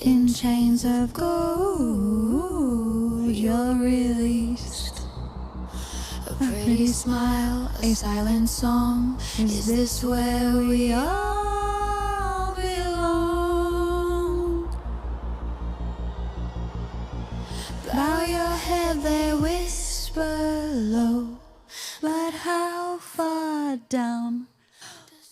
In chains of gold, you're released. A pretty smile, a silent song. Is this where we all belong? Bow your head, they whisper low. But how far down?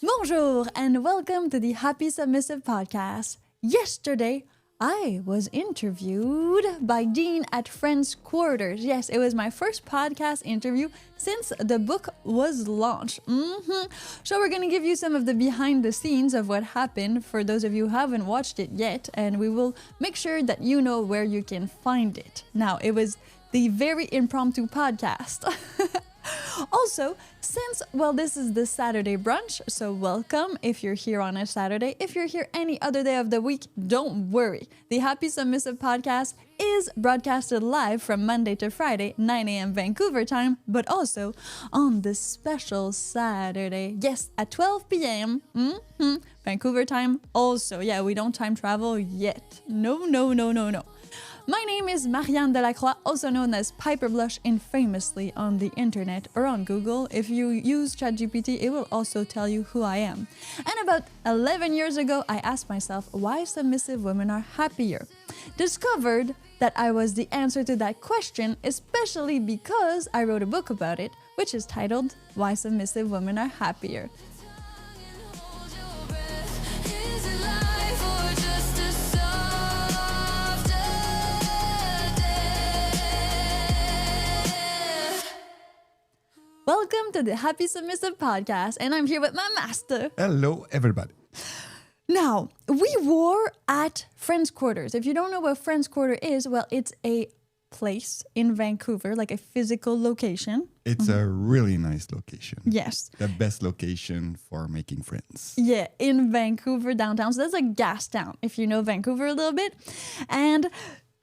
Bonjour and welcome to the Happy Submissive podcast. Yesterday, I was interviewed by Dean at Friends Quarters. Yes, it was my first podcast interview since the book was launched. So we're going to give you some of the behind the scenes of what happened for those of you who haven't watched it yet, and we will make sure that you know where you can find it. Now, it was the very impromptu podcast. Also, since, this is the Saturday Brunch, so welcome if you're here on a Saturday. If you're here any other day of the week, don't worry. The Happy Submissive podcast is broadcasted live from Monday to Friday, 9 a.m. Vancouver time, but also on this special Saturday, yes, at 12 p.m. Vancouver time also. Yeah, we don't time travel yet. No. My name is Marian de la Croix, also known as Piper Blush infamously on the internet or on Google. If you use ChatGPT, it will also tell you who I am. And about 11 years ago, I asked myself why submissive women are happier. Discovered that I was the answer to that question, especially because I wrote a book about it, which is titled Why Submissive Women Are Happier. Welcome to the Happy Submissive podcast, and I'm here with my master. Hello, everybody. Now, we were at Friends Quarters. If you don't know what Friends Quarter is, it's a place in Vancouver, like a physical location. It's a really nice location. Yes. The best location for making friends. Yeah, in Vancouver downtown. So that's a gas town, if you know Vancouver a little bit. And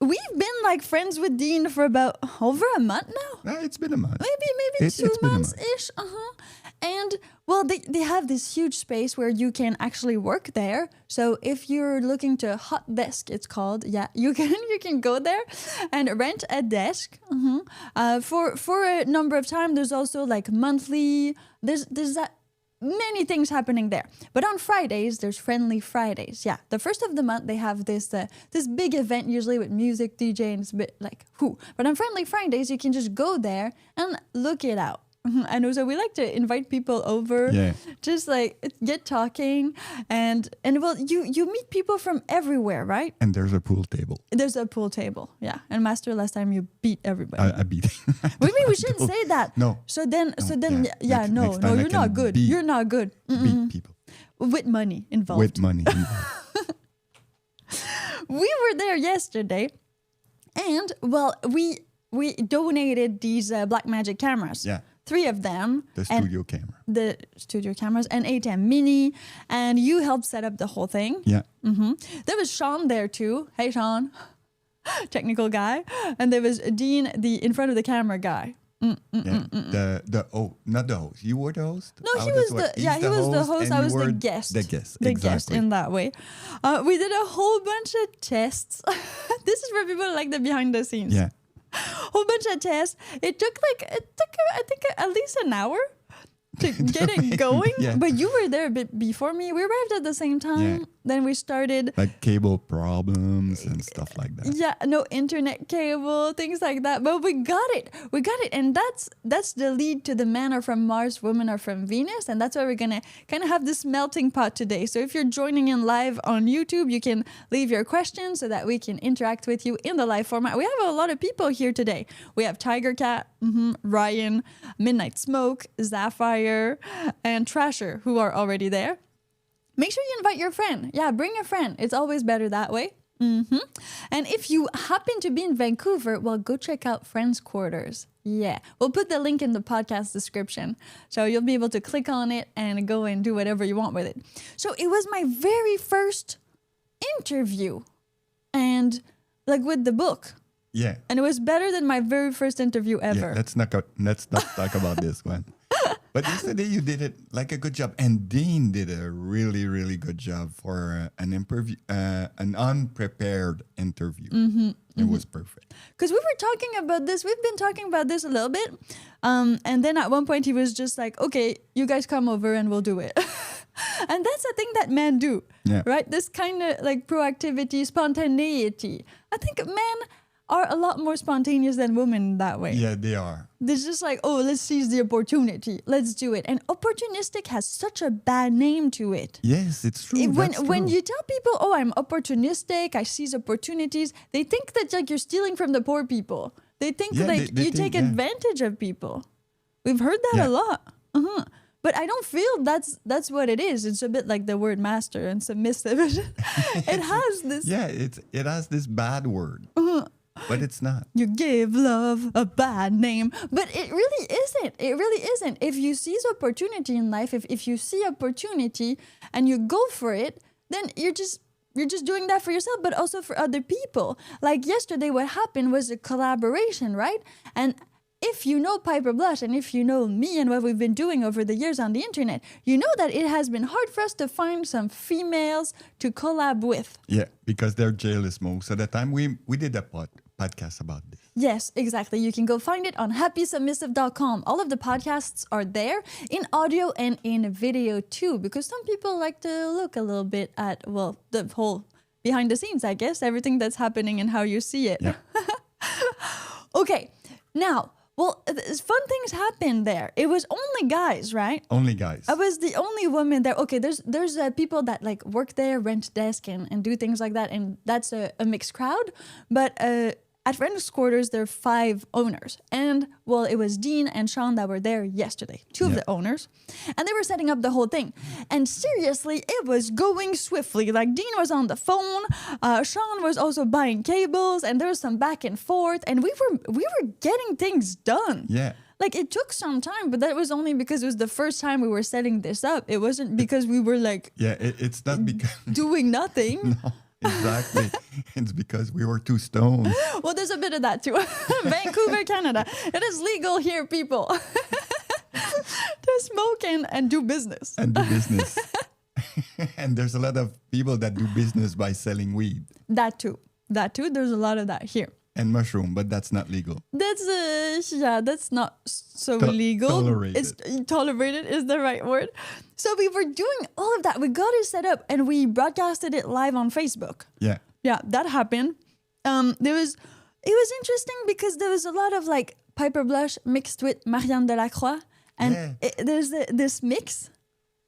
we've been friends with Dean for about over a month now. It's been a month. Maybe 2 months-ish. And they have this huge space where you can actually work there. So if you're looking to hot desk, it's called, you can go there and rent a desk for a number of time. There's also monthly. There's that. Many things happening there. But on Fridays, there's Friendly Fridays. Yeah, the first of the month, they have this big event, usually with music, DJ, and it's a bit But on Friendly Fridays, you can just go there and look it out. And also, we like to invite people over, just get talking, and you meet people from everywhere, right? And there's a pool table. There's a pool table, yeah. And Master, last time you beat everybody. I beat. We shouldn't say that. No. So then, you're not good. You're not good. Beat people with money involved. We were there yesterday, and we donated these Black Magic cameras. Yeah. 3 of them. The studio cameras and ATM Mini, and you helped set up the whole thing. Yeah. There was Sean there too. Hey, Sean. Technical guy. And there was Dean, the in front of the camera guy. Not the host. You were the host? No, he was the host. I was the guest. The guest, the exactly. guest in that way. We did a whole bunch of tests. This is for people who like the behind the scenes. Yeah. Whole bunch of tests. It took I think at least an hour to get it going. Yeah. But you were there a bit before me. We arrived at the same time. Yeah. Then we started cable problems and stuff like that. Yeah, no internet cable, things like that. But we got it. And that's the lead to the men are from Mars, women are from Venus. And that's why we're gonna kind of have this melting pot today. So if you're joining in live on YouTube, you can leave your questions so that we can interact with you in the live format. We have a lot of people here today. We have Tiger Cat, Ryan, Midnight Smoke, Sapphire, and Trasher, who are already there. Make sure you invite your friend. Yeah, bring a friend. It's always better that way. And if you happen to be in Vancouver, go check out Friends Quarters. Yeah, we'll put the link in the podcast description. So you'll be able to click on it and go and do whatever you want with it. So it was my very first interview. And with the book. Yeah. And it was better than my very first interview ever. Yeah, let's not talk about this one. But yesterday you did it like a good job, and Dean did a really, really good job for an unprepared interview. It was perfect. Because we were talking about this. We've been talking about this a little bit. And then at one point he was just like, okay, you guys come over and we'll do it. And that's a thing that men do, right? This kind of like proactivity, spontaneity. I think men are a lot more spontaneous than women that way. Yeah, they are. They're just like, oh, let's seize the opportunity. Let's do it. And opportunistic has such a bad name to it. Yes, it's true. When you tell people, oh, I'm opportunistic, I seize opportunities, they think that like you're stealing from the poor people. They think like you take advantage of people. We've heard that a lot. But I don't feel that's what it is. It's a bit like the word master and submissive. It has this. Yeah, it has this bad word. But it's not. You give love a bad name. But it really isn't. It really isn't. If you seize opportunity in life, if you see opportunity and you go for it, then you're just doing that for yourself, but also for other people. Like yesterday, what happened was a collaboration, right? And if you know Piper Blush and if you know me and what we've been doing over the years on the internet, you know that it has been hard for us to find some females to collab with. Yeah, because they're jealous most of the time. We did a podcast about this. Yes, exactly. You can go find it on happysubmissive.com. All of the podcasts are there in audio and in video too, because some people like to look a little bit at, well, the whole behind the scenes, I guess, everything that's happening and how you see it. Yeah. Okay, now, well, fun things happened there. It was only guys, right? Only guys. I was the only woman there. Okay, there's people that like work there, rent desk and do things like that, and that's a mixed crowd. But at Ren's quarters, there are 5 owners. And, well, it was Dean and Sean that were there yesterday, 2 of the owners. And they were setting up the whole thing. And seriously, it was going swiftly. Like, Dean was on the phone. Sean was also buying cables. And there was some back and forth. And we were getting things done. Yeah. Like, it took some time, but that was only because it was the first time we were setting this up. It wasn't because we were, like... Yeah, it's not because... doing nothing. No. Exactly. It's because we were too stoned. Well, there's a bit of that too. Vancouver, Canada. It is legal here, people, to smoke and do business. And do business. And there's a lot of people that do business by selling weed. That too. There's a lot of that here. And mushroom, but that's not legal. That's not so legal. Tolerated. Tolerated is the right word. So we were doing all of that. We got it set up and we broadcasted it live on Facebook. Yeah. Yeah, that happened. It was interesting because there was a lot of like Piper Blush mixed with Marian de la Croix. And there's this mix.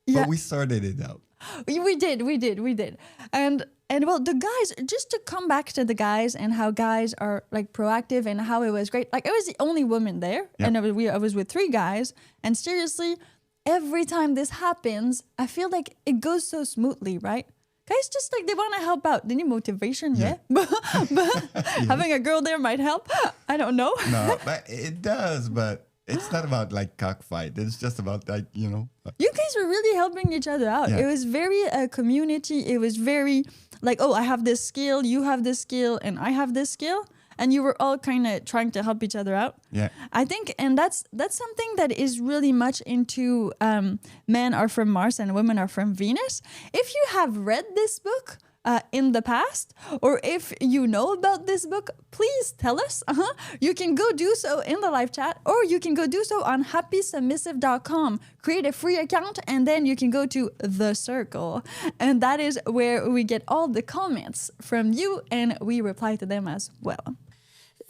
Yeah. But we sorted it out. We did. And well, the guys, just to come back to the guys and how guys are like proactive and how it was great. Like I was the only woman there and I was with 3 guys. And seriously, every time this happens, I feel like it goes so smoothly, right? Guys just like, they want to help out. They need motivation, but having a girl there might help. I don't know. No, but it does, but it's not about like cockfight. It's just about like, you know. You guys were really helping each other out. Yeah. It was very community. It was very like, oh, I have this skill, you have this skill, and I have this skill. And you were all kind of trying to help each other out. Yeah. I think, and that's something that is really much into men are from Mars and women are from Venus. If you have read this book in the past, or if you know about this book, please tell us. You can go do so in the live chat, or you can go do so on happysubmissive.com. Create a free account, and then you can go to The Circle. And that is where we get all the comments from you, and we reply to them as well.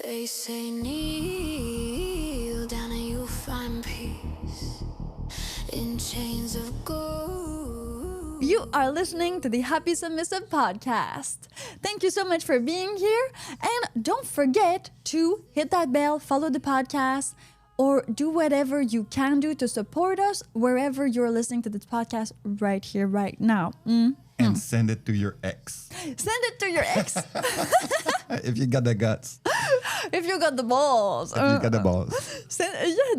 They say kneel down and you'll find peace in chains of gold. You are listening to the Happy Submissive podcast. Thank you so much for being here. And don't forget to hit that bell, follow the podcast, or do whatever you can do to support us wherever you're listening to this podcast right here, right now. And send it to your ex. Send it to your ex. If you got the guts. If you got the balls. If you got the balls.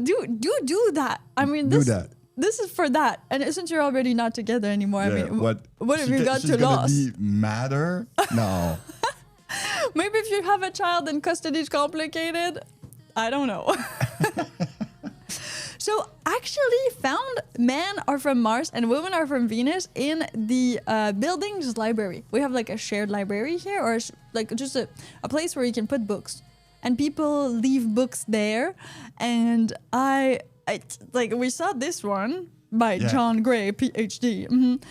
Do that. I mean, this is for that. And since you're already not together anymore, I mean, what have you got to lose? She's gonna be madder? No. Maybe if you have a child and custody is complicated, I don't know. So actually found men are from Mars and women are from Venus in the building's library. We have like a shared library here, or like just a place where you can put books. And people leave books there. And I like, we saw this one by John Gray, PhD. And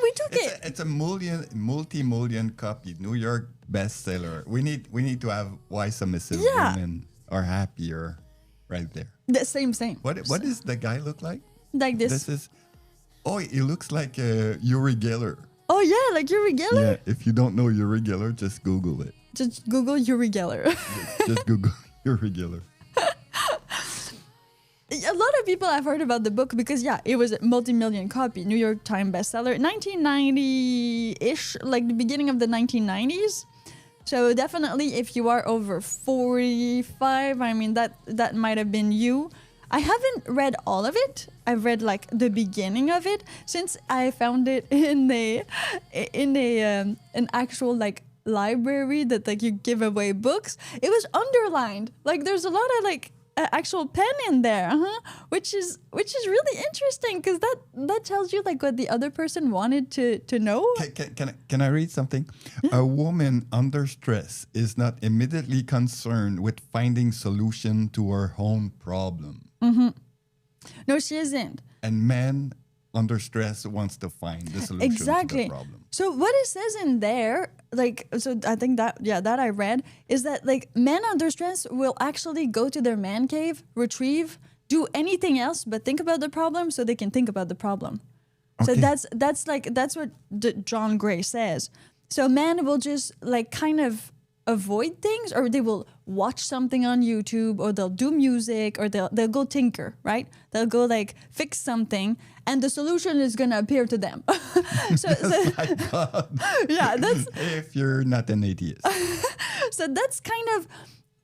we took it. It's a multi-million copy New York bestseller. We need to have Why Submissive Women Are Happier right there. The same. What does the guy look like? Like this. This is. Oh, he looks like Uri Geller. Oh yeah, like Uri Geller. Yeah, if you don't know Uri Geller, just Google it. Just Google Uri Geller. Just Google Uri Geller. A lot of people have heard about the book because it was a multi-million copy, New York Times bestseller, 1990-ish, like the beginning of the 1990s. So definitely, if you are over 45, I mean that might have been you. I haven't read all of it. I've read like the beginning of it since I found it in an actual like library that like you give away books. It was underlined. Like there's a lot of like actual pen in there, which is really interesting because that tells you like what the other person wanted to know. Can I read something? A woman under stress is not immediately concerned with finding solution to her own problem. No, she isn't. And man under stress wants to find the solution to the problem. So what it says in there, like, so I think that I read, is that like men under stress will actually go to their man cave, retrieve, do anything else but think about the problem so they can think about the problem. Okay. So that's what John Gray says. So men will just like kind of avoid things, or they will watch something on YouTube, or they'll do music, or they'll go tinker, right? They'll go like fix something, and the solution is gonna appear to them. so my God. Yeah, that's if you're not an atheist. So that's kind of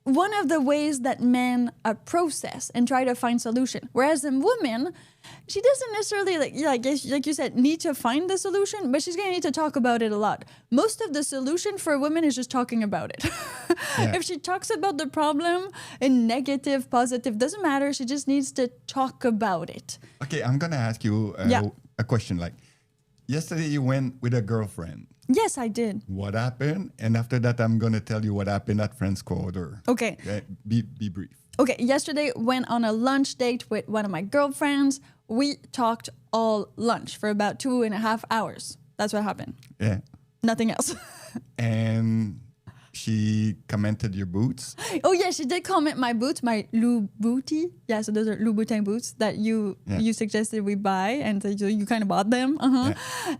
one of the ways that men process and try to find solution. Whereas in women, she doesn't necessarily like you said need to find the solution, but she's gonna need to talk about it a lot. Most of the solution for a woman is just talking about it. If she talks about the problem in negative, positive, doesn't matter. She just needs to talk about it. Okay, I'm gonna ask you a question. Like yesterday, you went with a girlfriend. Yes, I did. What happened? And after that, I'm gonna tell you what happened at Friends Quarter. Okay. Be brief. Okay, yesterday went on a lunch date with one of my girlfriends. We talked all lunch for about 2.5 hours. That's what happened. Yeah. Nothing else. And she commented your boots. Oh yeah, she did comment my boots, my Louboutin. Yeah, so those are Louboutin boots that you suggested we buy, and so you kind of bought them.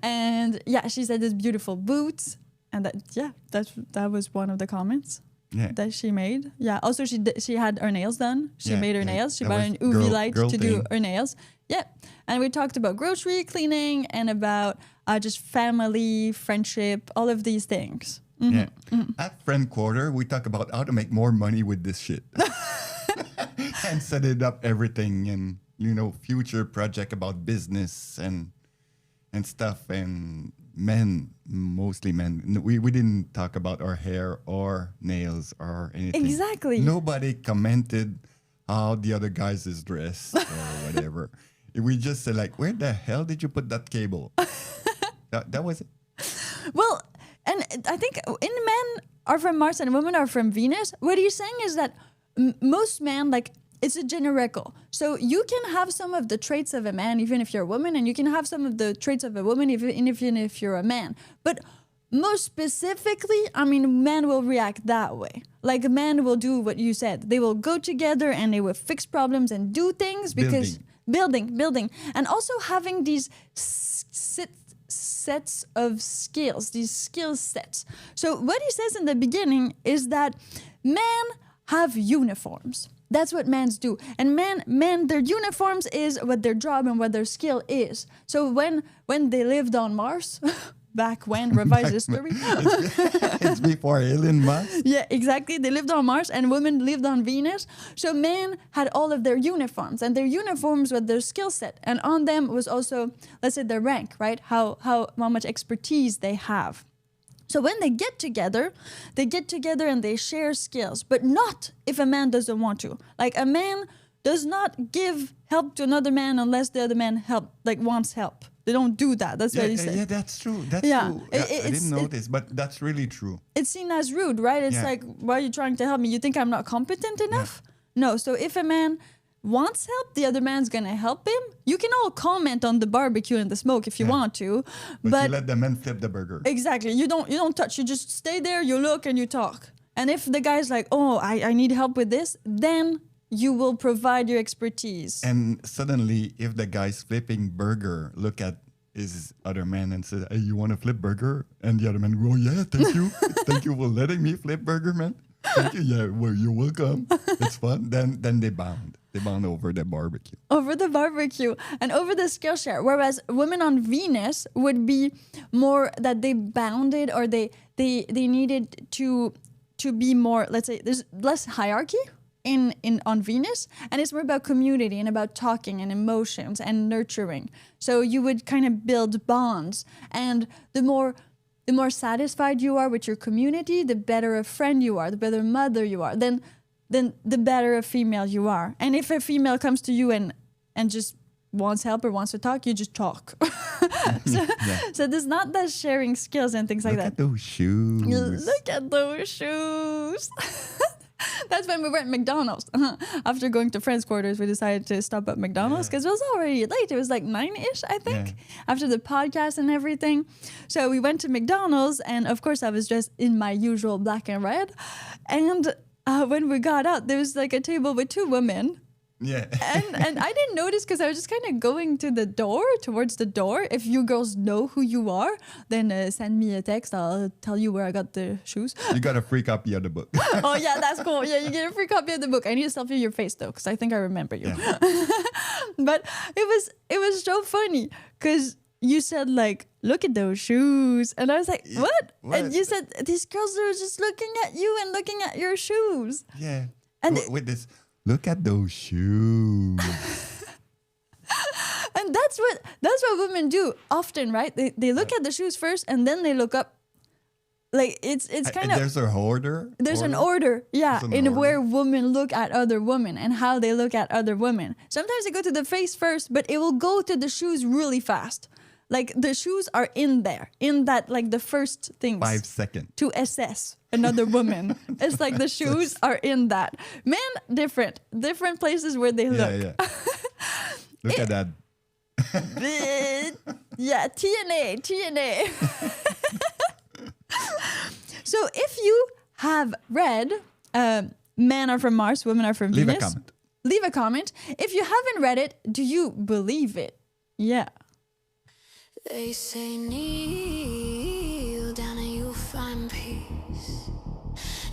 And she said these beautiful boots, and that was one of the comments. That she made. Yeah. Also, she had her nails done. She made her nails. She bought an UV light to do her nails. Yeah. And we talked about grocery cleaning and about just family, friendship, all of these things. Yeah. At Friend Quarter, we talk about how to make more money with this shit. And set it up everything and, future project about business and stuff, and mostly men. We didn't talk about our hair or nails or anything. Exactly. Nobody commented how the other guys is dressed or whatever. We just said like, where the hell did you put that cable? that was it. Well, and I think in men are from Mars and women are from Venus. What he's saying is that most men, like, it's a generical. So you can have some of the traits of a man, even if you're a woman, and you can have some of the traits of a woman, even if you're a man. But most specifically, I mean, men will react that way. Like, men will do what you said. They will go together and they will fix problems and do things because building. And also having these sets of skills, these skill sets. So what he says in the beginning is that men have uniforms. That's what men do. And men, their uniforms is what their job and what their skill is. So when they lived on Mars, back when, revise history. It's before Elon Musk. Yeah, exactly. They lived on Mars and women lived on Venus. So men had all of their uniforms, and their uniforms were their skill set. And on them was also, let's say, their rank, right? How much expertise they have. So when they get together and they share skills, but not if a man doesn't want to. Like, a man does not give help to another man unless the other man wants help. They don't do that. That's what he said. Yeah, that's true. That's Yeah. true. I didn't notice, but that's really true. It's seen as rude, right? It's Yeah. like, why are you trying to help me? You think I'm not competent enough? No. So if a man wants help, the other man's gonna help him. You can all comment on the barbecue and the smoke if you want to, But you let the man flip the burger. exactly, you don't touch. You just stay there. You look and you talk. And if the guy's like, oh, I need help with this, then you will provide your expertise. And suddenly, if the guy's flipping burger, look at his other man and say, "Hey, you want to flip burger?" And the other man go, "Oh, yeah, thank you. Thank you for letting me flip burger, man. Thank you. Yeah, well, you're welcome. It's fun." Then they bond. They bond over the barbecue. Over the barbecue and over the Skillshare. Whereas women on Venus would be more that they bounded or they needed to be more, let's say, there's less hierarchy on Venus, and it's more about community and about talking and emotions and nurturing. So you would kind of build bonds, and the more satisfied you are with your community, the better a friend you are, the better mother you are, then the better a female you are. And if a female comes to you and just wants help or wants to talk, you just talk. So there's not that sharing skills and things like Look that. at those shoes. Look at those shoes. That's when we were at McDonald's. After going to friends' quarters, we decided to stop at McDonald's because it was already late. It was like 9-ish, I think, after the podcast and everything. So we went to McDonald's, and of course I was dressed in my usual black and red. And when we got out, there was like a table with two women. Yeah. And I didn't notice because I was just kind of going towards the door. If you girls know who you are, then send me a text. I'll tell you where I got the shoes. You got a free copy of the book. Oh yeah, that's cool. Yeah, you get a free copy of the book. I need a selfie of your face though, because I think I remember you. Yeah. But it was so funny because you said like, look at those shoes, and I was like, what? And you said these girls are just looking at you and looking at your shoes. Yeah. And with this, look at those shoes. And that's what women do often, right? They look at the shoes first and then they look up. Like it's kind of There's an order. There's an order, yeah, There's an in order. where women look at other women and how they look at other women. Sometimes they go to the face first, but it will go to the shoes really fast. Like the shoes are in there, in that like the first things 5 seconds. to assess another woman. It's like the shoes are in that. Men, different places where they look. Yeah. Look at that. Yeah, TNA. So if you have read Men Are From Mars, Women Are From Leave Venus, a comment. leave a comment. If you haven't read it, do you believe it? Yeah. They say kneel down and you'll find peace.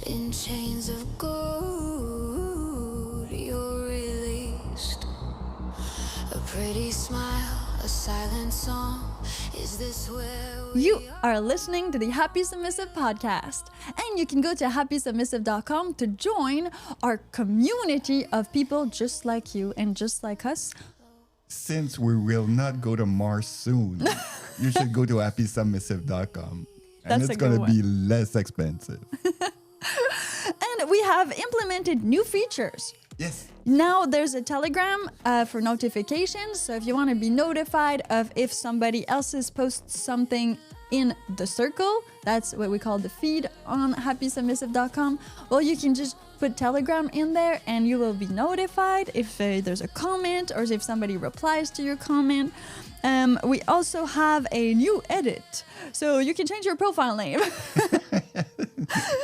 In chains of gold you're released. A pretty smile, a silent song. Is this where we You are listening to the Happy Submissive podcast, and you can go to happysubmissive.com to join our community of people just like you and just like us. Since we will not go to Mars soon, you should go to happysubmissive.com. And That's a it's going good to be less expensive. And we have implemented new features. Yes. Now there's a Telegram for notifications. So if you want to be notified of if somebody else's posts something in the circle, that's what we call the feed on happysubmissive.com. Well, you can just put Telegram in there and you will be notified if there's a comment or if somebody replies to your comment. We also have a new edit. So you can change your profile name.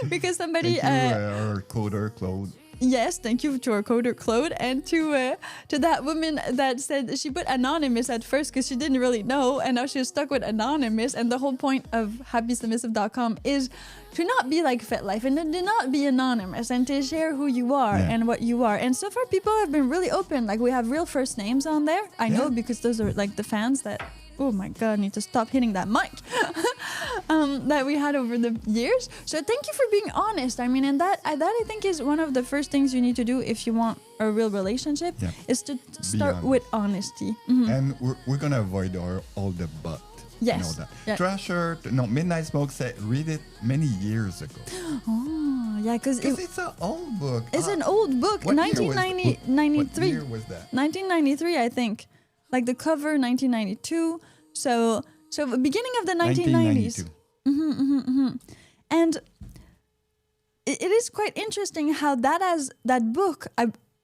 Because somebody... Thank you, our coder, Claude. Yes, thank you to our coder Claude and to that woman that said she put anonymous at first because she didn't really know, and now she's stuck with anonymous. And the whole point of happysubmissive.com is to not be like FetLife and to not be anonymous and to share who you are and what you are. And so far, people have been really open. Like we have real first names on there. I know because those are like the fans that. Oh my God, I need to stop hitting that mic. That we had over the years. So thank you for being honest. I mean, and that I think is one of the first things you need to do if you want a real relationship is to start with honesty. Mm-hmm. And we're going to avoid all the but. Yes. And all that. Yeah. Thrasher, Midnight Smoke said, read it many years ago. Oh, yeah, because Because it's an old book. it's an old book, What year was- 1993. What year was that? 1993, I think. Like the cover, 1992. So the beginning of the 1990s. 1992. And it is quite interesting how that book,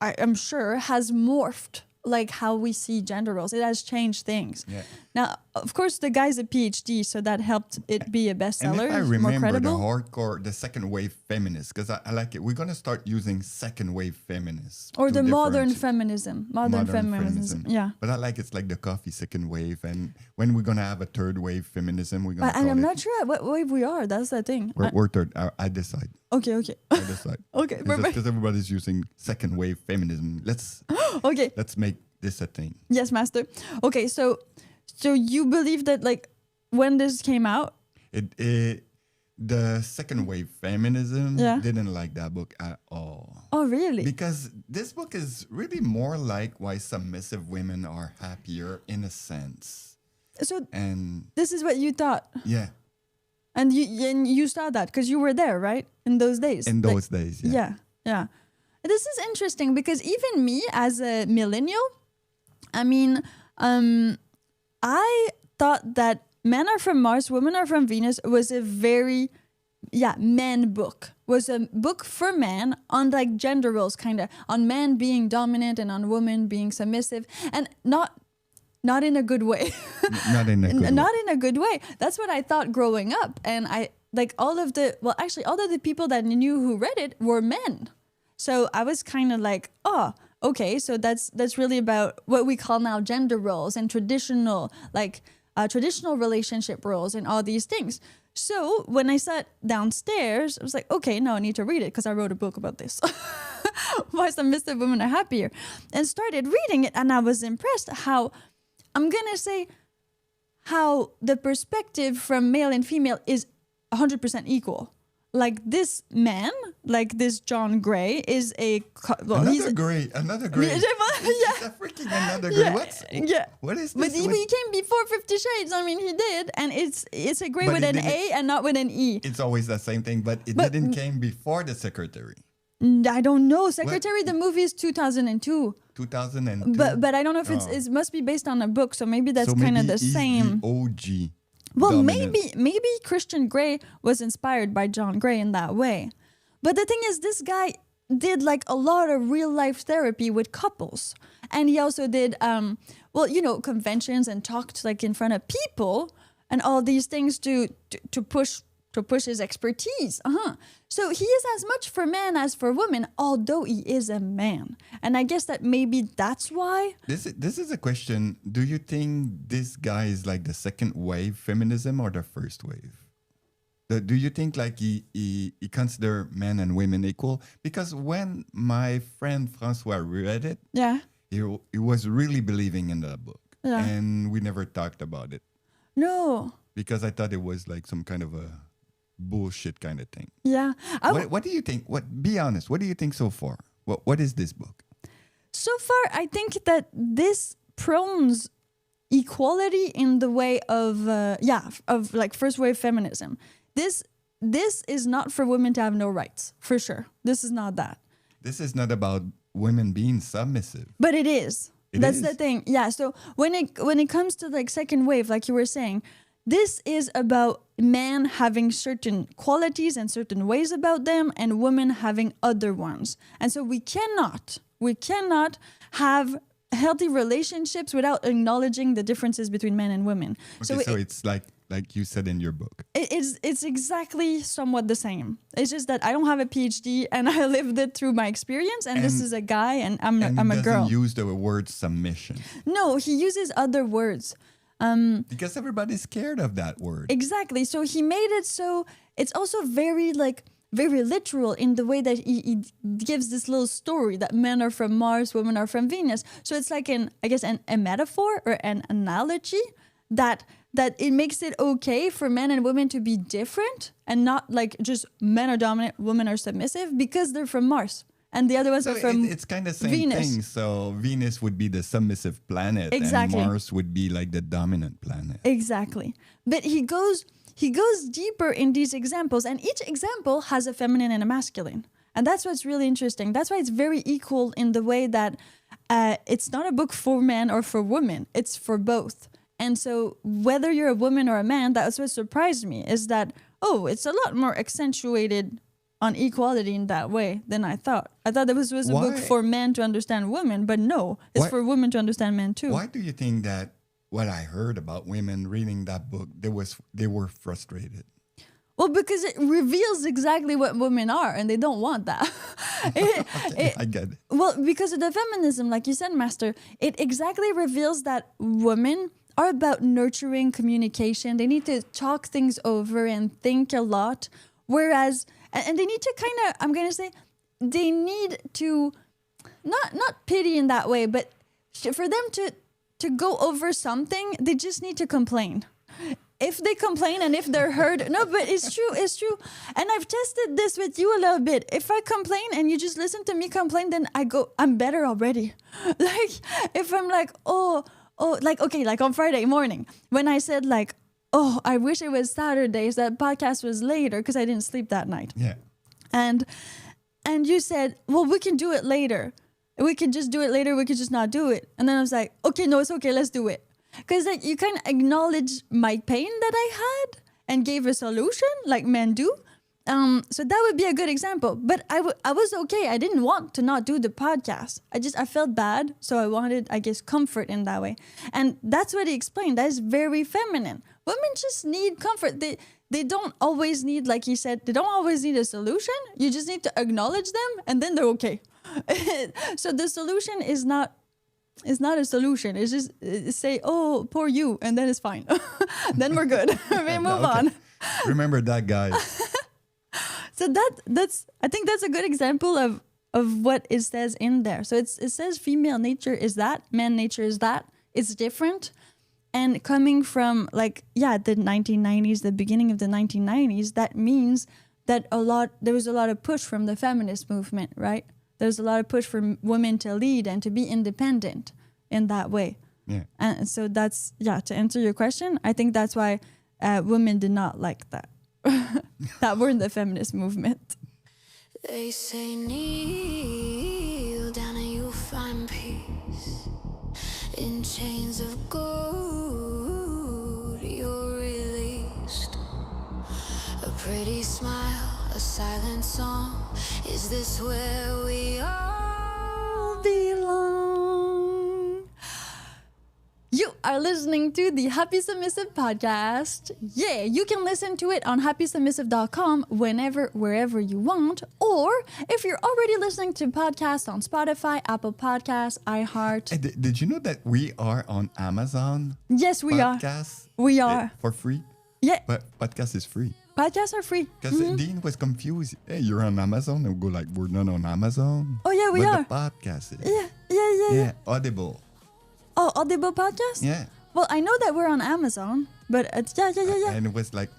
I'm sure, has morphed like how we see gender roles. It has changed things. Yeah. Now, of course, the guy's a PhD, so that helped it be a And bestseller. if I more remember the credible. hardcore, the second wave feminists, because I like it, we're going to start using second wave feminists. Or to the modern differentiate. feminism. Modern feminism. Yeah. But I like it's like the coffee second wave. And when we're going to have a third wave feminism, we're going to And I'm call not sure what wave we are. That's the thing. We're third. I decide. Okay. I decide. Okay, perfect. Because everybody's using second wave feminism. Let's Okay. make this a thing. Yes, master. Okay, so you believe that like when this came out, The second wave feminism Yeah. didn't like that book at all. oh really? Because this book is really more like why submissive women are happier in a sense. So And this is what you thought, yeah, and you saw that because you were there, right? In those days. in Like, those days, yeah. Yeah. This is interesting because even me as a millennial, I mean, I thought that Men Are From Mars, Women Are From Venus was a very, men book. Was a book for men on like gender roles, kind of on men being dominant and on women being submissive, and not in a good way. Not in a good way. Not in a good way. That's what I thought growing up, and I like all of the people that knew who read it were men. So I was kind of like, oh, okay, so that's really about what we call now gender roles and traditional relationship roles and all these things. So when I sat downstairs, I was like, okay, no, I need to read it because I wrote a book about this. Why submissive women are happier. And started reading it, and I was impressed how the perspective from male and female is 100% equal. Like this man, like this John Gray is Another gray. Yeah. He's a freaking another gray. What is this? But he came before 50 Shades. I mean, he did, and it's a gray But with it an didn't- A and not with an E. It's always the same thing, but it didn't came before the secretary. I don't know. Secretary, the movie is 2002. 2002. But I don't know if it must be based on a book, so maybe that's kind of the he's same. The OG. Well, dominant. maybe Christian Grey was inspired by John Gray in that way. But the thing is, this guy did like a lot of real life therapy with couples, and he also did conventions and talked like in front of people and all these things to push his expertise. So he is as much for men as for women, although he is a man. And I guess that maybe that's why. This is a question. Do you think this guy is like the second wave feminism or the first wave? Do you think like he consider men and women equal? Because when my friend Francois read it, Yeah. he was really believing in that book. Yeah. And we never talked about it No. because I thought it was like some kind of a bullshit kind of thing. Yeah. What do you think? Be honest. What do you think so far? What is this book? So far, I think that this prones equality in the way of like first wave feminism. This is not for women to have no rights, for sure. This is not that. This is not about women being submissive. But it is. That's the thing. Yeah. So when it comes to like second wave, like you were saying, this is about men having certain qualities and certain ways about them, and women having other ones. And so we cannot have healthy relationships without acknowledging the differences between men and women. Okay, so it's like you said in your book. It's exactly somewhat the same. It's just that I don't have a PhD and I lived it through my experience, and this is a guy and I'm a girl. He doesn't use the word submission. No, he uses other words. Because everybody's scared of that word. Exactly. So he made it so it's also very literal in the way that he gives this little story that men are from Mars, women are from Venus. So it's like a metaphor or an analogy that it makes it okay for men and women to be different and not like just men are dominant, women are submissive because they're from Mars and the other ones So are from it's kind of same Venus. thing. So Venus would be the submissive planet, Exactly. and Mars would be like the dominant planet. Exactly. But he goes deeper in these examples, and each example has a feminine and a masculine. And that's what's really interesting. That's why it's very equal in the way that it's not a book for men or for women. It's for both. And so whether you're a woman or a man, that's what surprised me, is that, oh, it's a lot more accentuated on equality in that way than I thought. I thought it was a book Why? for men to understand women, but no, it's Why? for women to understand men too. Why do you think that what I heard about women reading that book, they were frustrated? Well, because it reveals exactly what women are, and they don't want that. I get it. Well, because of the feminism, like you said, Master, it exactly reveals that women are about nurturing communication. They need to talk things over and think a lot. Whereas, and they need to kind of, I'm going to say, they need to, not pity in that way, but for them to go over something, they just need to complain. If they complain and if they're heard, no, but it's true. And I've tested this with you a little bit. If I complain and you just listen to me complain, then I'm better already. Like, if I'm like, like on Friday morning, when I said like, oh, I wish it was Saturdays, that podcast was later because I didn't sleep that night. Yeah. And you said, well, we can do it later. We can just do it later. We could just not do it. And then I was like, okay, no, it's okay. Let's do it. Because like you kind of acknowledge my pain that I had and gave a solution like men do. So that would be a good example. But I was okay. I didn't want to not do the podcast. I felt bad. So I wanted, I guess, comfort in that way. And that's what he explained. That is very feminine. Women just need comfort. They don't always need, like he said, they don't always need a solution. You just need to acknowledge them and then they're okay. So the solution is not a solution. It's just say, oh, poor you, and then it's fine. Then we're good. We move on. Remember that, guys. So that's I think that's a good example of what it says in there. So it says female nature is that, man nature is that. It's different. And coming from the 1990s, the beginning of the 1990s, that means that there was a lot of push from the feminist movement, right? There's a lot of push for women to lead and to be independent in that way. Yeah. And so that's, to answer your question, I think that's why women did not like that. That were in the feminist movement. They say kneel down and you'll find peace in chains of gold. You're released. A pretty smile, a silent song. Is this where we all belong? You are listening to the Happy Submissive podcast. Yeah, you can listen to it on happysubmissive.com whenever, wherever you want. Or if you're already listening to podcasts on Spotify, Apple Podcasts, iHeart. Hey, did you know that we are on Amazon? Yes, we are. Podcasts? We are. For free? Yeah, But podcast is free. podcasts are free. Because Dean was confused. Hey, you're on Amazon? And we go like, we're not on Amazon. Oh, yeah, we but are. the podcast is. Yeah. Audible. Oh, Audible Podcast? Yeah. Well, I know that we're on Amazon, but it's, yeah. And it was like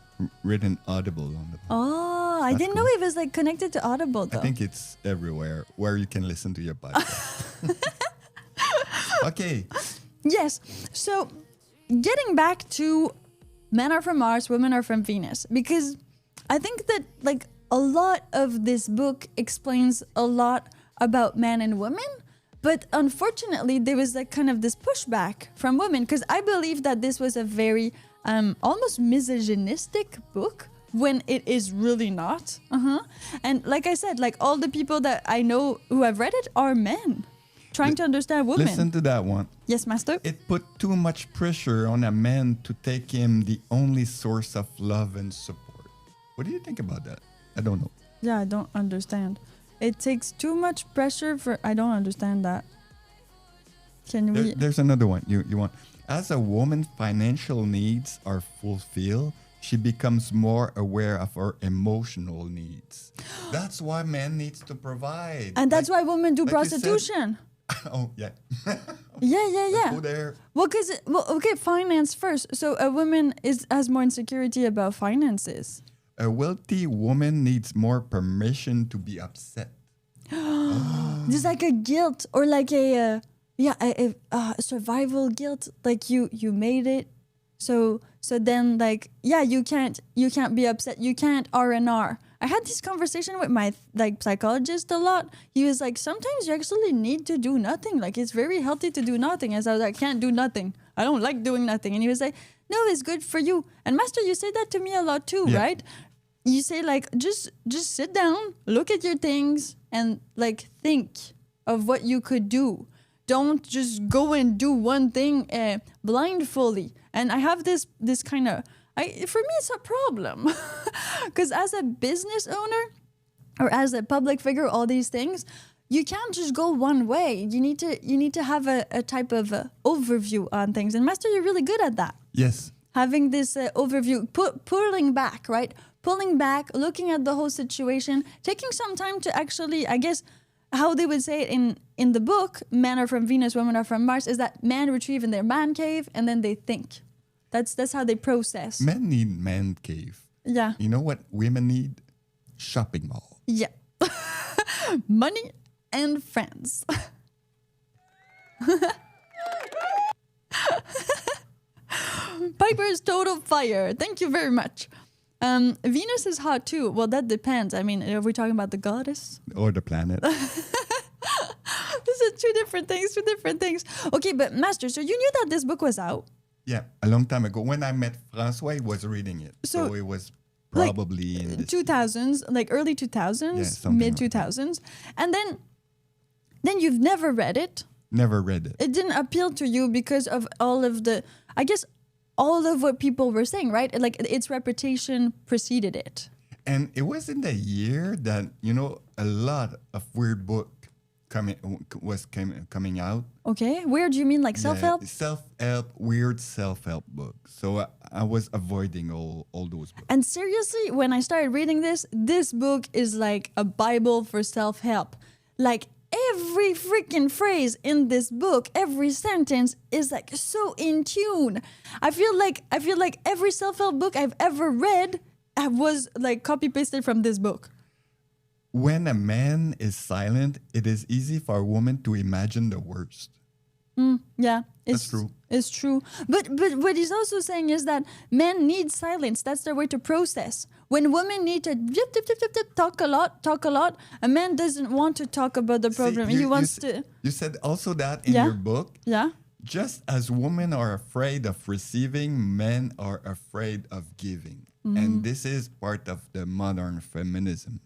written Audible on the. Oh, I That's didn't cool. know it was like connected to Audible though. I think it's everywhere where you can listen to your podcast. Okay. Yes. So getting back to men are from Mars, women are from Venus, because I think that like a lot of this book explains a lot about men and women. But unfortunately, there was like kind of this pushback from women because I believe that this was a very almost misogynistic book when it is really not. And like I said, like all the people that I know who have read it are men trying to understand women. Listen to that one. Yes, Master? It put too much pressure on a man to take him the only source of love and support. What do you think about that? I don't know. Yeah, I don't understand. It takes too much pressure for... I don't understand that. Can we... There's another one. You want... As a woman, financial needs are fulfilled, she becomes more aware of her emotional needs. That's why man needs to provide. And that's why women do like you said- prostitution. Oh, yeah. Yeah. Go there. Well, okay, finance first. So a woman has more insecurity about finances. A wealthy woman needs more permission to be upset. There's like a guilt or like a survival guilt. Like you made it, so then like you can't be upset. You can't R&R. I had this conversation with my psychologist a lot. He was like, sometimes you actually need to do nothing. Like it's very healthy to do nothing. As I was like, I can't do nothing. I don't like doing nothing. And he was like, no, it's good for you. And Master, you say that to me a lot too, right? You say like, just sit down, look at your things, and like think of what you could do. Don't just go and do one thing blindfoldly. And I have this kind of, for me, it's a problem. Because as a business owner or as a public figure, all these things, you can't just go one way. You need to have a type of overview on things. And Master, you're really good at that. Yes. Having this overview, pulling back, right? Pulling back, looking at the whole situation, taking some time to actually, I guess, how they would say it in the book, men are from Venus, women are from Mars, is that men retrieve in their man cave and then they think. That's how they process. Men need man cave. Yeah. You know what women need? Shopping mall. Yeah. Money and friends. Piper's total fire. Thank you very much. Venus is hot too. Well, that depends. I mean, are we talking about the goddess? Or the planet. These are two different things. Okay, but Master, so you knew that this book was out? Yeah, a long time ago. When I met Francois, he was reading it. So it was probably in the 2000s, like early 2000s, mid 2000s. And then you've never read it. Never read it. It didn't appeal to you because of all of what people were saying, right? Like its reputation preceded it. And it was in the year that, a lot of weird book coming out. Okay, weird, you mean like self-help? Weird self-help books. So I was avoiding all those books. And seriously, when I started reading this book is like a Bible for self-help. Like every freaking phrase in this book, every sentence is like so in tune. I feel like every self-help book I've ever read was like copy-pasted from this book. When a man is silent, it is easy for a woman to imagine the worst. Yeah, that's true. It's true. But what he's also saying is that men need silence. That's their way to process. When women need to talk a lot, a man doesn't want to talk about the problem. He wants to... You said also that in your book. Yeah. Just as women are afraid of receiving, men are afraid of giving. And this is part of the modern feminism.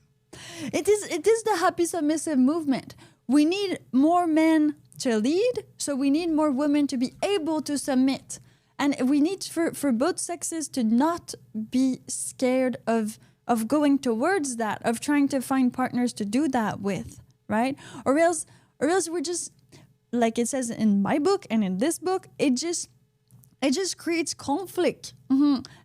It is the happy submissive movement. We need more men to lead, so we need more women to be able to submit. And we need for both sexes to not be scared of going towards that, of trying to find partners to do that with, right? Or else we're just, like it says in my book and in this book, it just creates conflict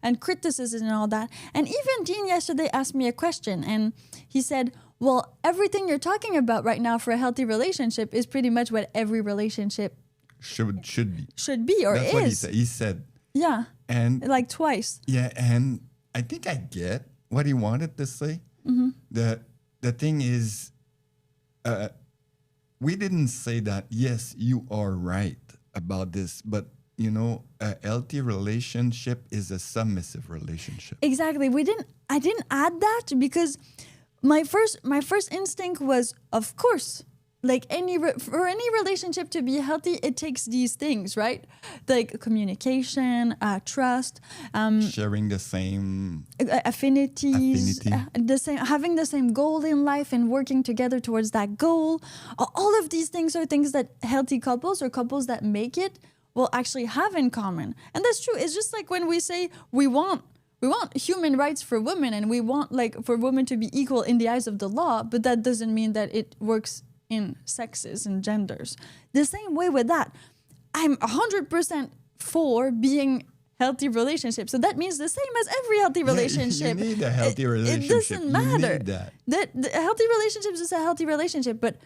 and criticism and all that. And even Dean yesterday asked me a question, and he said, well, everything you're talking about right now for a healthy relationship is pretty much what every relationship should be. That's what is. He said. Yeah. And like twice. Yeah, and I think I get what he wanted to say. The thing is, we didn't say that, yes, you are right about this, but a healthy relationship is a submissive relationship. Exactly. I didn't add that because my first instinct was, of course, like for any relationship to be healthy, it takes these things, right? Like communication, trust, sharing the same affinities, having the same goal in life and working together towards that goal. All of these things are things that healthy couples or couples that make it will actually have in common. And that's true. It's just like when we say we want human rights for women and we want like for women to be equal in the eyes of the law, but that doesn't mean that it works in sexes and genders. The same way with that. I'm 100% for being healthy relationships. So that means the same as every healthy relationship. You need a healthy relationship. It doesn't matter. You need that. The healthy relationship is a healthy relationship, but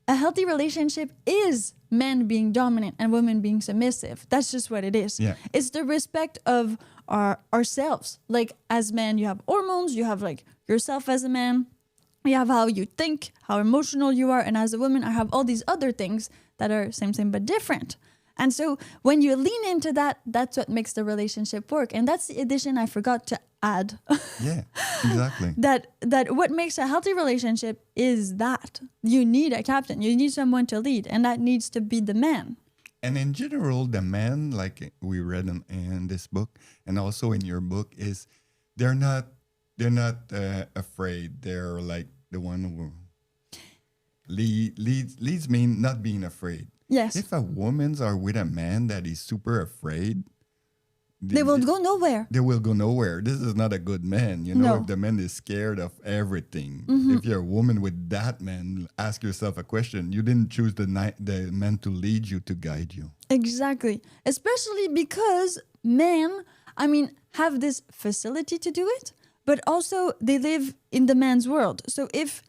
a healthy relationship is men being dominant and women being submissive. That's just what it is. Yeah. It's the respect of ourselves. Like as men, you have hormones, you have like yourself as a man, You have how you think, how emotional you are. And as a woman, I have all these other things that are same but different. And so when you lean into that, that's what makes the relationship work. And that's the addition I forgot to add. Yeah, exactly. that what makes a healthy relationship is that you need a captain. You need someone to lead. And that needs to be the man. And in general, the men, like we read in this book and also in your book, is they're not afraid. They're like the one who leads mean not being afraid. Yes. If a woman's are with a man that is super afraid, they will go nowhere. They will go nowhere. This is not a good man. You know, No. if the man is scared of everything, Mm-hmm. if you're a woman with that man, ask yourself a question. You didn't choose the man to lead you, to guide you. Exactly. Especially because men, I mean, have this facility to do it, but also they live in the man's world. So if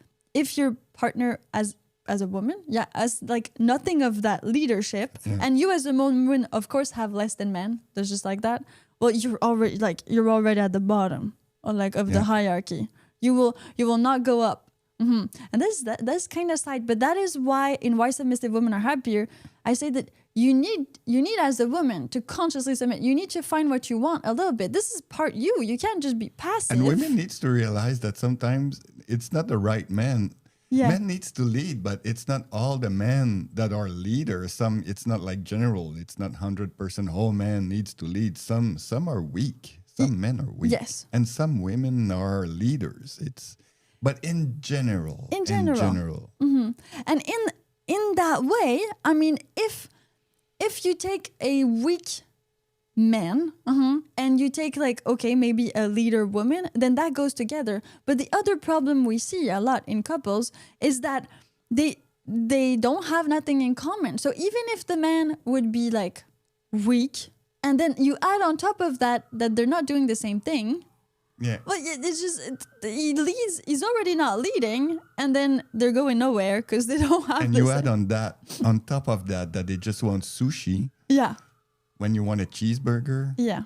your partner as a woman, as like nothing of that leadership, and you as a woman, of course, have less than men. There's just like that. Well, you're already at the bottom, or like of the hierarchy. You will not go up. Mm-hmm. And that's kind of side, but that is why in Why Submissive Women Are Happier, I say that you need as a woman to consciously submit. You need to find what you want a little bit. This is part you. You can't just be passive. And women needs to realize that sometimes it's not the right man. Yeah. Men needs to lead, but it's not all the men that are leaders. It's not like general. It's not 100% whole man needs to lead. Some are weak. Some men are weak. Yes. And some women are leaders. But in general. Mm-hmm. And in that way, I mean, if you take a weak man and you take like, okay, maybe a leader woman, then that goes together. But the other problem we see a lot in couples is that they don't have nothing in common. So even if the man would be like weak, and then you add on top of that they're not doing the same thing. Yeah. Well, it's just he leads. He's already not leading, and then they're going nowhere because they don't have. And you add on top of that they just want sushi. Yeah. When you want a cheeseburger. Yeah.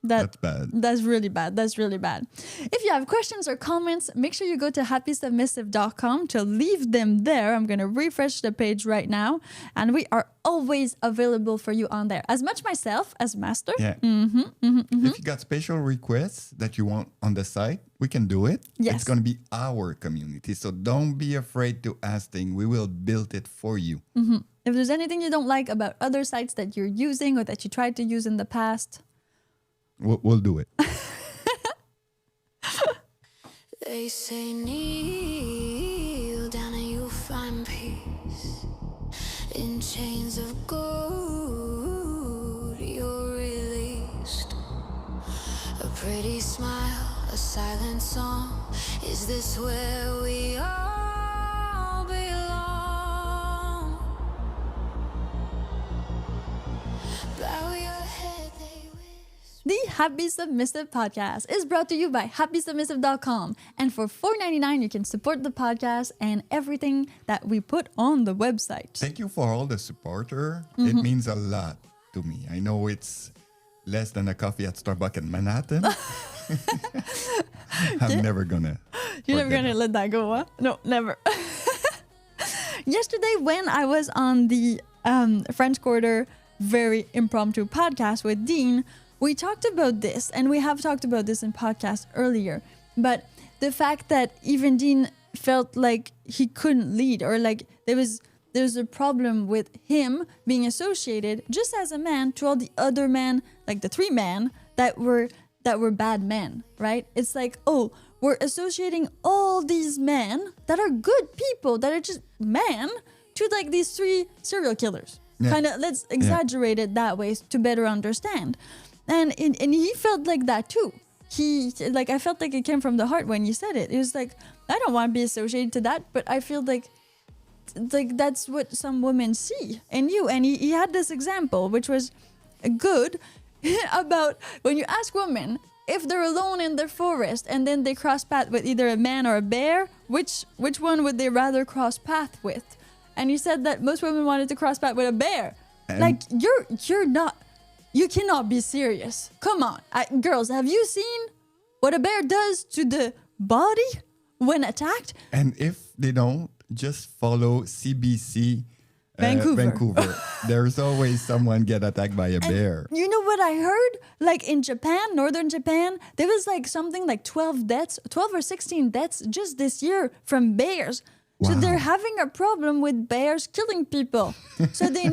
That's bad. That's really bad. That's really bad. If you have questions or comments, make sure you go to happysubmissive.com to leave them there. I'm going to refresh the page right now. And we are always available for you on there. As much myself as Master. Yeah. If you got special requests that you want on the site, we can do it. Yes. It's going to be our community. So don't be afraid to ask things. We will build it for you. If there's anything you don't like about other sites that you're using or that you tried to use in the past, we'll do it. They say kneel down and you'll find peace. In chains of gold you're released. A pretty smile, a silent song. Is this where we all belong? Bow your head, they whisper. the Happy Submissive podcast is brought to you by happysubmissive.com. And for $4.99, you can support the podcast and everything that we put on the website. Thank you for all the supporter. It means a lot to me. I know it's less than a coffee at Starbucks in Manhattan. I'm never gonna. You're never forget going to that. let that go, huh? No, never. Yesterday, when I was on the French Quarter very impromptu podcast with Dean, we talked about this, and we have talked about this in podcasts earlier, but the fact that even Dean felt like he couldn't lead, or like there's a problem with him being associated just as a man to all the other men, like the three men that were bad men, right? It's like, oh, we're associating all these men that are good people, that are just men, to like these three serial killers. Yeah. Kind of, let's exaggerate it that way to better understand. And he felt like that too. I felt like it came from the heart when you said it. It was like, I don't want to be associated to that, but I feel like that's what some women see in you. And he had this example, which was good, about when you ask women if they're alone in their forest and then they cross path with either a man or a bear, which one would they rather cross path with? And he said that most women wanted to cross path with a bear. And like, you cannot be serious. Come on. Girls, have you seen what a bear does to the body when attacked. And if they don't, just follow CBC Vancouver. There's always someone get attacked by a bear. You know what I heard? Like in Japan, northern Japan, there was like something like 12 or 16 deaths just this year from bears. So Wow. they're having a problem with bears killing people. So they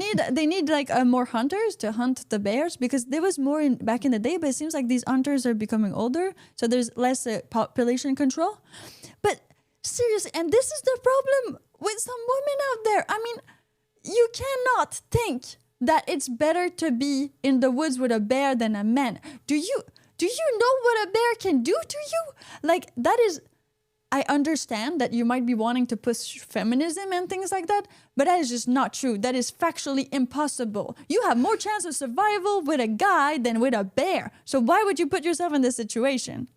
need like more hunters to hunt the bears, because there was more back in the day, but it seems like these hunters are becoming older, so there's less population control. But seriously, and this is the problem with some women out there. I mean, you cannot think that it's better to be in the woods with a bear than a man. Do you know what a bear can do to you? Like, that is, I understand that you might be wanting to push feminism and things like that, but that is just not true. That is factually impossible. You have more chance of survival with a guy than with a bear. So why would you put yourself in this situation?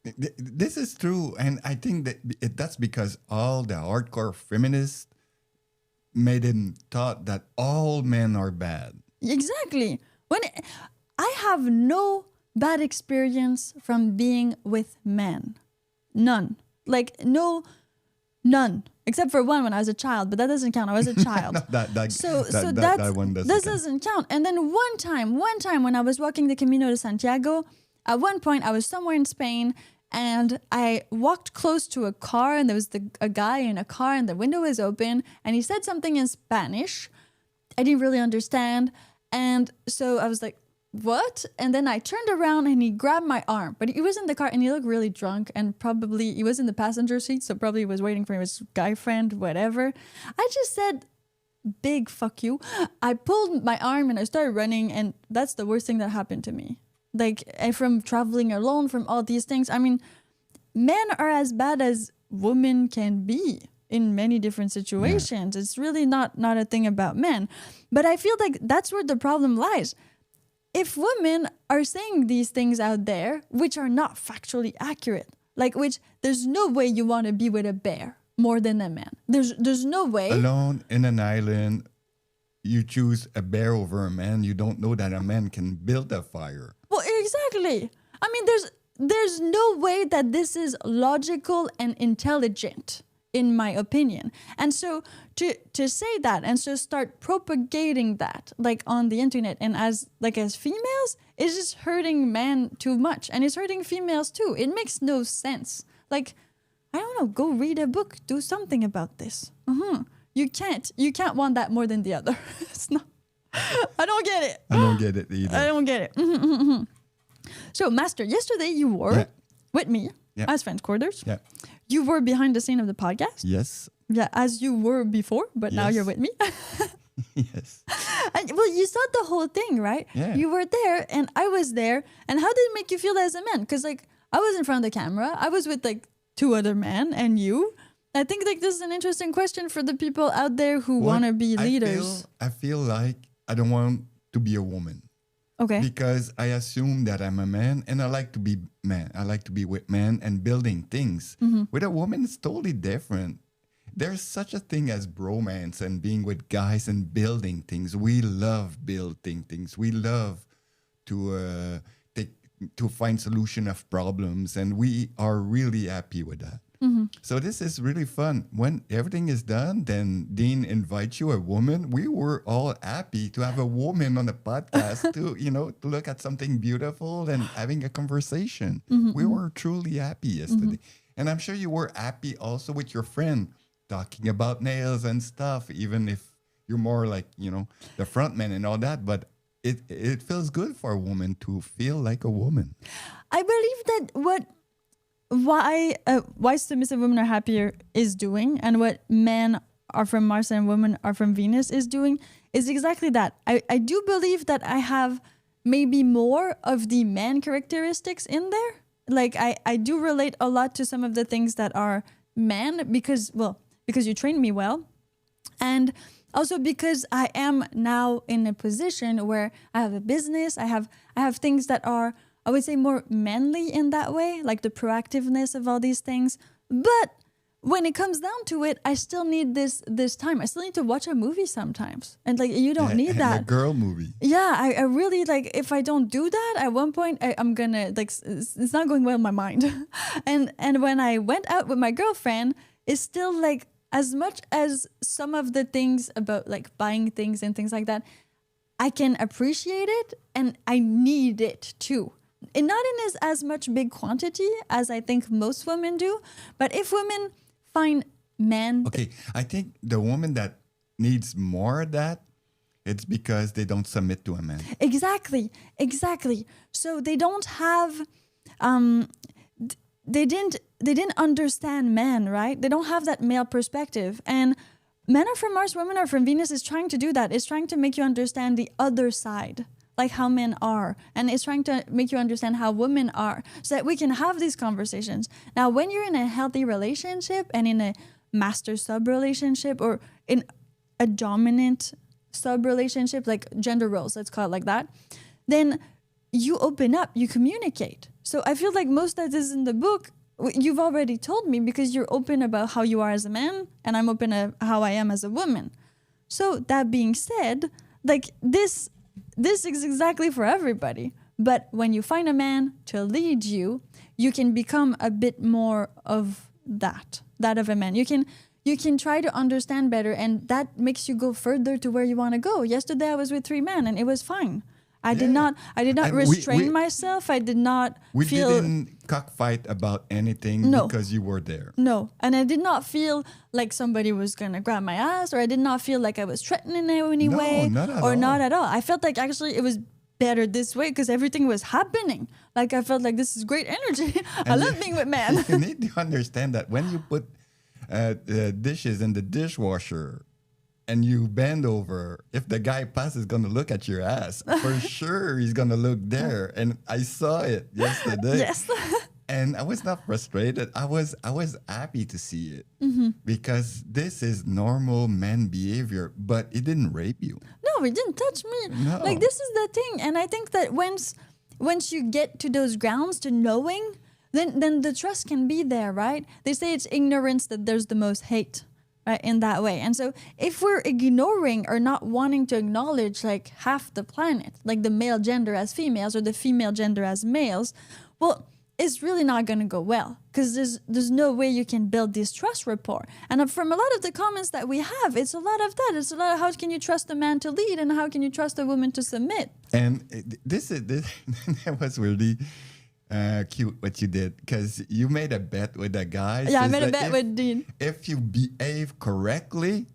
This is true, and I think that that's because all the hardcore feminists made him thought that all men are bad. Exactly. I have no bad experience from being with men. None. Like, none. Except for one when I was a child, but that doesn't count. I was a child. That one doesn't count. And then one time when I was walking the Camino de Santiago, at one point I was somewhere in Spain, and I walked close to a car, and there was a guy in a car, and the window was open, and he said something in Spanish. I didn't really understand. And so I was like, what? And then I turned around and he grabbed my arm, but he was in the car and he looked really drunk, and probably he was in the passenger seat, so probably he was waiting for his guy friend, whatever. I just said, big fuck you. I pulled my arm and I started running, and that's the worst thing that happened to me. Like, from traveling alone, from all these things. I mean, men are as bad as women can be in many different situations. Yeah. It's really not a thing about men. But I feel like that's where the problem lies. If women are saying these things out there, which are not factually accurate, like, which there's no way you want to be with a bear more than a man. There's no way. Alone in an island, you choose a bear over a man. You don't know that a man can build a fire. Well, exactly. I mean, there's no way that this is logical and intelligent, in my opinion. And so to say that and so start propagating that, like, on the internet and as females, is just hurting men too much, and it's hurting females too. It makes no sense. Like, I don't know, go read a book, do something about this. You can't want that more than the other. It's not. I don't get it. I don't get it either. I don't get it. So, Master, yesterday you were with me as friend quarters. Yeah. You were behind the scene of the podcast. Yes. Yeah, as you were before, but now you're with me. Yes. And, well, you saw the whole thing, right? Yeah. You were there and I was there. And how did it make you feel as a man? Because, like, I was in front of the camera. I was with, like, 2 other men and you. I think, like, this is an interesting question for the people out there who want to be leaders. I feel like I don't want to be a woman. Okay. Because I assume that I'm a man and I like to be man. I like to be with men and building things. Mm-hmm. With a woman, it's totally different. There's such a thing as bromance and being with guys and building things. We love building things. We love to find solution of problems, and we are really happy with that. Mm-hmm. So this is really fun. When everything is done, then Dean invites you a woman. We were all happy to have a woman on the podcast to look at something beautiful and having a conversation. Mm-hmm. We were truly happy yesterday. Mm-hmm. And I'm sure you were happy also with your friend talking about nails and stuff, even if you're more like, the front man and all that. But it feels good for a woman to feel like a woman. I believe that why submissive women are happier is doing, and what men are from Mars and women are from Venus is doing, is exactly that. I do believe that I have maybe more of the man characteristics in there. Like, I do relate a lot to some of the things that are man because you trained me well, and also because I am now in a position where I have a business, I have things that are, I would say, more manly in that way, like the proactiveness of all these things. But when it comes down to it, I still need this time. I still need to watch a movie sometimes. And like, you don't need that. A girl movie. Yeah, I really like, if I don't do that, at one point I'm gonna like, it's not going well in my mind. and when I went out with my girlfriend, it's still like, as much as some of the things about like buying things and things like that, I can appreciate it and I need it too. And not in as much big quantity as I think most women do. But if women find men... Okay, I think the woman that needs more of that, it's because they don't submit to a man. Exactly. So they don't have... They didn't understand men, right? They don't have that male perspective. And men are from Mars, women are from Venus is trying to do that. It's trying to make you understand the other side, like how men are. And it's trying to make you understand how women are so that we can have these conversations. Now, when you're in a healthy relationship and in a master-sub relationship or in a dominant sub relationship, like gender roles, let's call it like that, then you open up, you communicate. So I feel like most that is in the book, you've already told me because you're open about how you are as a man and I'm open to how I am as a woman. So that being said, like this is exactly for everybody. But when you find a man to lead you, you can become a bit more of that of a man. You can try to understand better and that makes you go further to where you want to go. Yesterday I was with 3 men and it was fine. I did not restrain myself. I did not feel... We didn't cockfight about anything because you were there. No. And I did not feel like somebody was going to grab my ass or I did not feel like I was threatened in any way. Not at all. I felt like actually it was better this way because everything was happening. Like I felt like this is great energy. I love being with men. You need to understand that when you put dishes in the dishwasher and you bend over, if the guy passes, going to look at your ass. For sure, he's going to look there. And I saw it yesterday. Yes. And I was not frustrated. I was happy to see it because this is normal man behavior, but it didn't rape you. No, it didn't touch me. No. Like this is the thing. And I think that once you get to those grounds to knowing, then the trust can be there, right? They say it's ignorance that there's the most hate. Right, in that way. And so if we're ignoring or not wanting to acknowledge like half the planet, like the male gender as females or the female gender as males, well, it's really not going to go well because there's no way you can build this trust rapport. And from a lot of the comments that we have, it's a lot of that. It's a lot of how can you trust a man to lead and how can you trust a woman to submit? And this that was really... cute what you did because you made a bet with that guy. Yeah, I made a bet with Dean. If you behave correctly,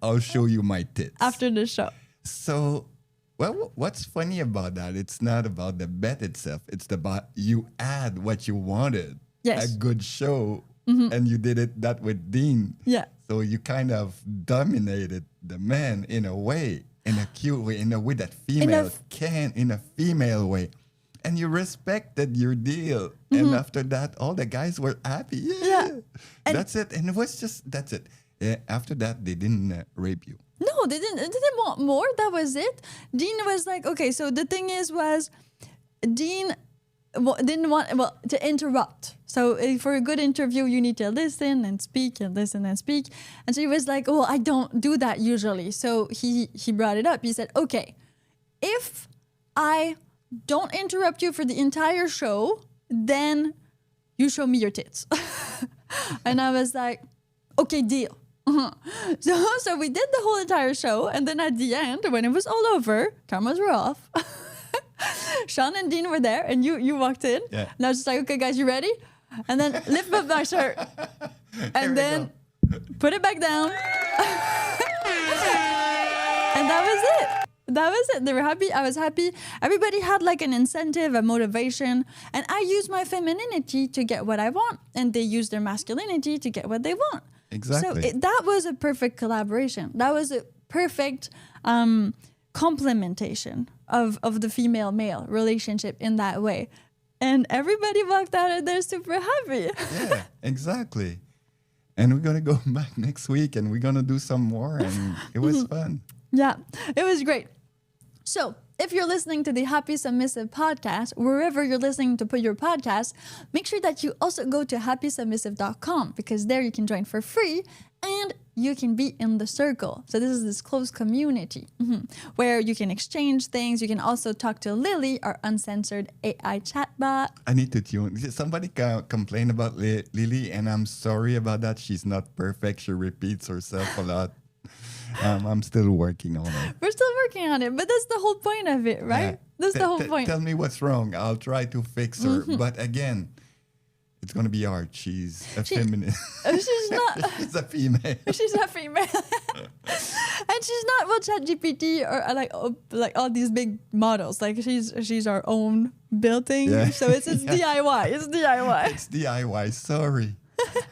I'll show you my tits. After the show. So, well, what's funny about that? It's not about the bet itself. It's about you add what you wanted. Yes. A good show. And you did that with Dean. Yeah. So you kind of dominated the man in a way, in a cute way, in a way that female can, in a female way. And you respected your deal. And after that, all the guys were happy. Yeah. That's it. And it was just, that's it. After that, they didn't rape you. No, they didn't want more. That was it. Dean was like, okay, so the thing was Dean didn't want, to interrupt. So for a good interview, you need to listen and speak and listen and speak. And so he was like, oh, I don't do that usually. So he brought it up. He said, okay, if I don't interrupt you for the entire show, then you show me your tits. And I was like, okay, deal. So we did the whole entire show. And then at the end, when it was all over, cameras were off. Sean and Dean were there and you walked in. Yeah. And I was just like, okay, guys, you ready? And then lift up my shirt. And then put it back down. And that was it. That was it. They were happy. I was happy. Everybody had like an incentive, a motivation. And I used my femininity to get what I want. And they used their masculinity to get what they want. Exactly. So that was a perfect collaboration. That was a perfect complementation of the female-male relationship in that way. And everybody walked out and they're super happy. Yeah, exactly. And we're going to go back next week and we're going to do some more. And it was fun. Yeah, it was great. So if you're listening to the Happy Submissive podcast, wherever you're listening to put your podcast, make sure that you also go to happysubmissive.com because there you can join for free and you can be in the circle. So this is this close community where you can exchange things. You can also talk to Lily, our uncensored AI chatbot. I need to tune. Somebody complained about Lily, and I'm sorry about that. She's not perfect. She repeats herself a lot. I'm still working on it. We're still working on it, but that's the whole point of it, right? Yeah. That's the whole point. Tell me what's wrong. I'll try to fix her. But again, it's going to be hard. She's a feminist. She's not. She's a female. She's a female. And she's not well ChatGPT or like all these big models. Like she's our own building. Yeah. So it's DIY. It's DIY. It's DIY. Sorry.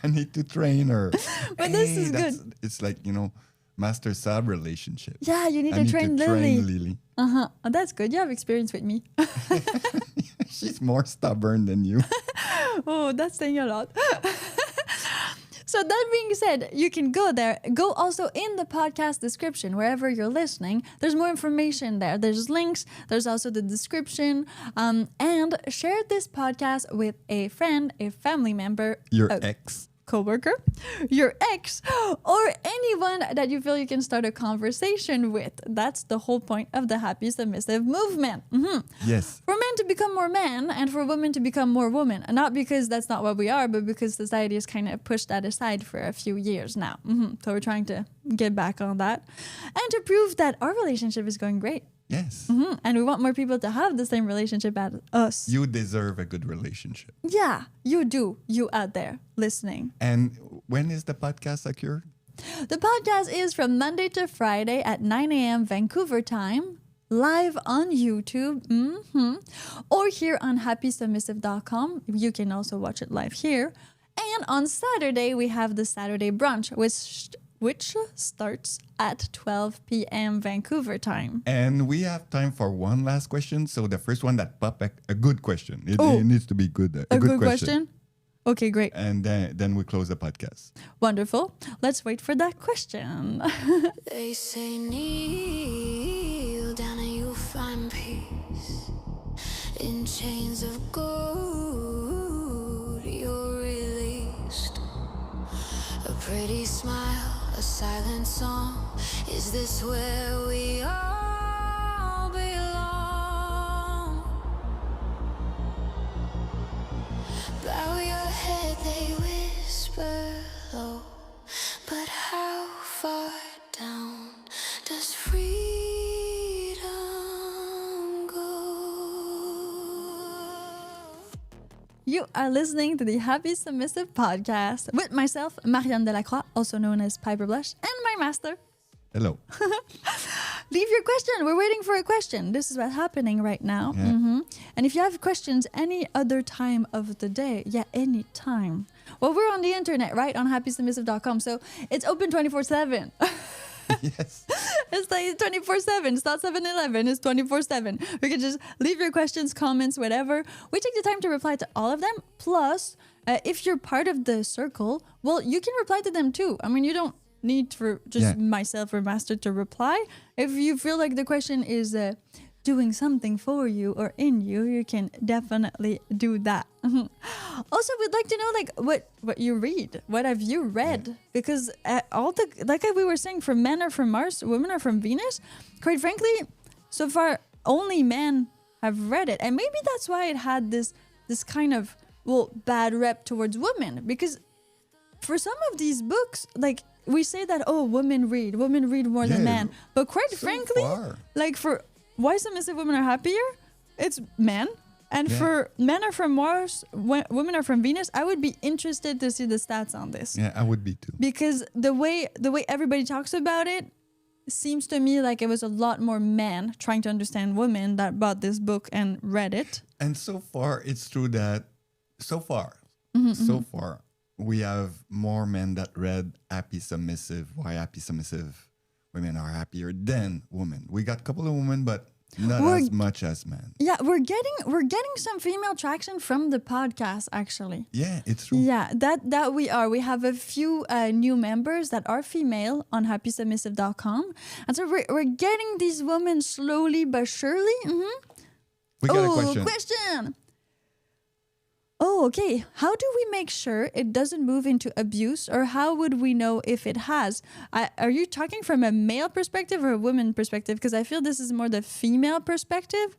I need to train her. But this is good. It's like, master sub relationship. Yeah, you need I to need train to Lily. train Lily. Oh, that's good. You have experience with me. She's more stubborn than you. Oh, that's saying a lot. So that being said, you can go there. Go also in the podcast description, wherever you're listening. There's more information there. There's links. There's also the description. And share this podcast with a friend, a family member, Your ex. coworker, your ex, or anyone that you feel you can start a conversation with. That's the whole point of the Happy Submissive movement. Yes. For men to become more men and for women to become more women. And not because that's not what we are, but because society has kind of pushed that aside for a few years now. So we're trying to get back on that and to prove that our relationship is going great. Yes. And we want more people to have the same relationship as us. You deserve a good relationship. Yeah, you do. You out there listening. And when is the podcast occur? The podcast is from Monday to Friday at 9 a.m. Vancouver time, live on YouTube, or here on happysubmissive.com. You can also watch it live here. And on Saturday, we have the Saturday Brunch, which starts at 12 p.m. Vancouver time. And we have time for one last question. So the first one that popped, a good question. It needs to be good. A good question? Okay, great. And then we close the podcast. Wonderful. Let's wait for that question. They say kneel down and you'll find peace in chains of gold. You're released. A pretty smile, a silent song. Is this where we all belong? Bow your head, they whisper low. But how far down does freedom go? You are listening to the Happy Submissive podcast with myself, Marian Delacroix, also known as Piper Blush, and my master. Hello. Leave your question. We're waiting for a question. This is what's happening right now. Yeah. And if you have questions any other time of the day, any time. Well, we're on the internet, right? On happysubmissive.com. So it's open 24/7. Yes. It's like 24/7. It's not 7-Eleven. It's 24/7. We can just leave your questions, comments, whatever. We take the time to reply to all of them. Plus, if you're part of the circle, well, you can reply to them too. I mean, you don't need for just myself or master to reply. If you feel like the question is doing something for you or in you, you can definitely do that. Also, we'd like to know what you read. What have you read? Because all the, like we were saying, from men are from Mars, women are from Venus. Quite frankly, so far only men have read it, and maybe that's why it had this kind of bad rep towards women. Because for some of these books, like we say that women read more than men, but quite frankly, like for why submissive women are happier, it's men. And for men are from Mars, women are from Venus. I would be interested to see the stats on this. Yeah, I would be too. Because the way everybody talks about it seems to me like it was a lot more men trying to understand women that bought this book and read it. And so far, it's true that so far, we have more men that read Happy Submissive, Why Happy Submissive Women Are Happier than women. We got a couple of women, but Not as much as men. Yeah, we're getting some female traction from the podcast, actually. Yeah, it's true. Yeah, that we are. We have a few new members that are female on happysubmissive.com. And so we're getting these women slowly but surely. Mm-hmm. We got a question. Oh, okay. How do we make sure it doesn't move into abuse, or how would we know if it has? Are you talking from a male perspective or a woman perspective? Because I feel this is more the female perspective.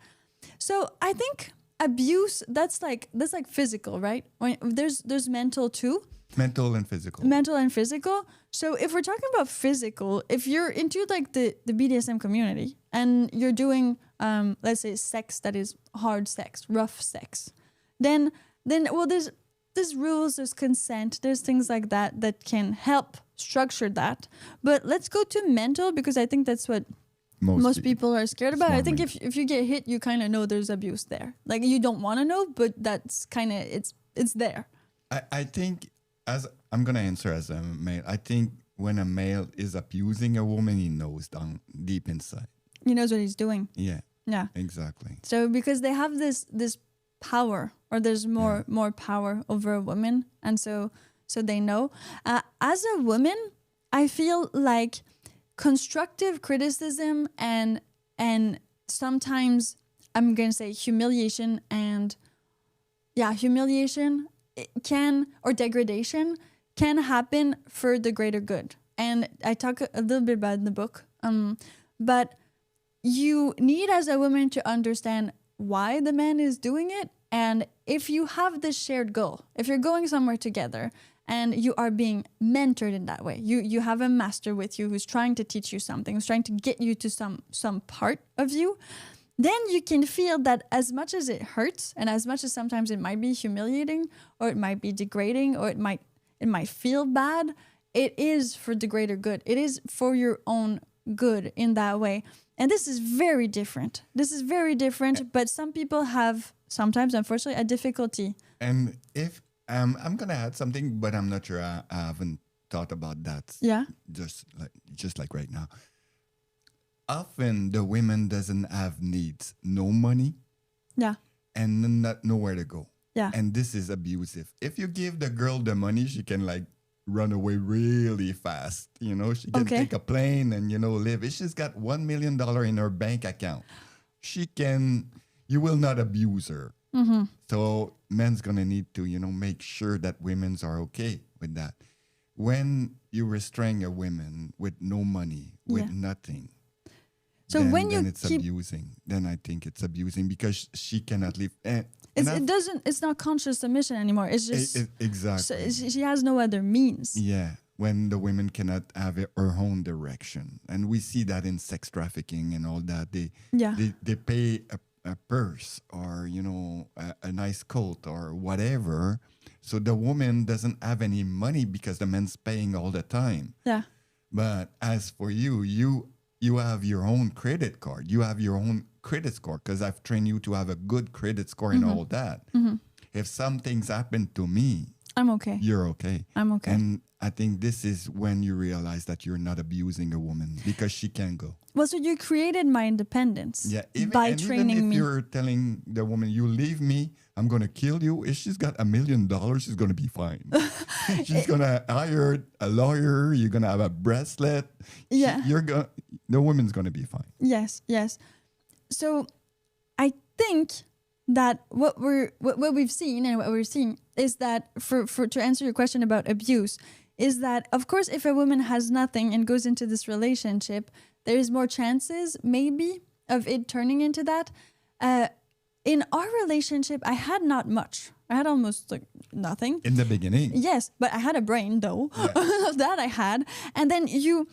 So I think abuse, that's like physical, right? There's mental too. Mental and physical. Mental and physical. So if we're talking about physical, if you're into like the BDSM community and you're doing, let's say, sex that is hard sex, rough sex, then well, there's rules, there's consent, there's things like that can help structure that. But let's go to mental, because I think that's what most people are scared about. I think if you get hit, you kind of know there's abuse there. Like, you don't want to know, but that's kind of, it's there. I think, as I'm going to answer as a male, I think when a male is abusing a woman, he knows down deep inside. He knows what he's doing. Yeah. Yeah. Exactly. So because they have this power, or there's more power over a woman, and so they know. As a woman, I feel like constructive criticism and sometimes I'm gonna say humiliation or degradation can happen for the greater good. And I talk a little bit about it in the book. But you need, as a woman, to understand why the man is doing it. And if you have this shared goal, if you're going somewhere together and you are being mentored in that way, you have a master with you who's trying to teach you something, who's trying to get you to some part of you, then you can feel that as much as it hurts, and as much as sometimes it might be humiliating, or it might be degrading, or it might feel bad, it is for the greater good. It is for your own good in that way. And this is very different. But some people have sometimes, unfortunately, a difficulty. And if I'm going to add something, but I'm not sure I haven't thought about that. Yeah. Just like right now. Often the women doesn't have needs, no money. Yeah. And not nowhere to go. Yeah. And this is abusive. If you give the girl the money, she can like run away really fast. You know, she can take a plane and, live. If she's got $1 million in her bank account, you will not abuse her. Mm-hmm. So men's going to need to, make sure that women's are okay with that. When you restrain a woman with no money, with nothing, so then it's abusing. Then I think it's abusing because she cannot live. It's not conscious submission anymore. It's just exactly. So she has no other means. Yeah, when the women cannot have her own direction, and we see that in sex trafficking and all that. They pay a purse or a nice coat or whatever, so the woman doesn't have any money because the man's paying all the time. Yeah. But as for you have your own credit card. You have your own credit score because I've trained you to have a good credit score and all that. Mm-hmm. If some things happen to me, I'm okay. You're okay. I'm okay. And I think this is when you realize that you're not abusing a woman because she can go. Well, so you created my independence by training even if me. You're telling the woman, you leave me, I'm going to kill you. If she's got $1 million, she's going to be fine. She's going to hire a lawyer. You're going to have a bracelet. Yeah. The woman's going to be fine. Yes. So I think that what we've seen and what we're seeing is that to answer your question about abuse is that, of course, if a woman has nothing and goes into this relationship, there is more chances maybe of it turning into that. In our relationship, I had not much. I had almost nothing. In the beginning. Yes, but I had a brain though. Yeah. That I had. And then you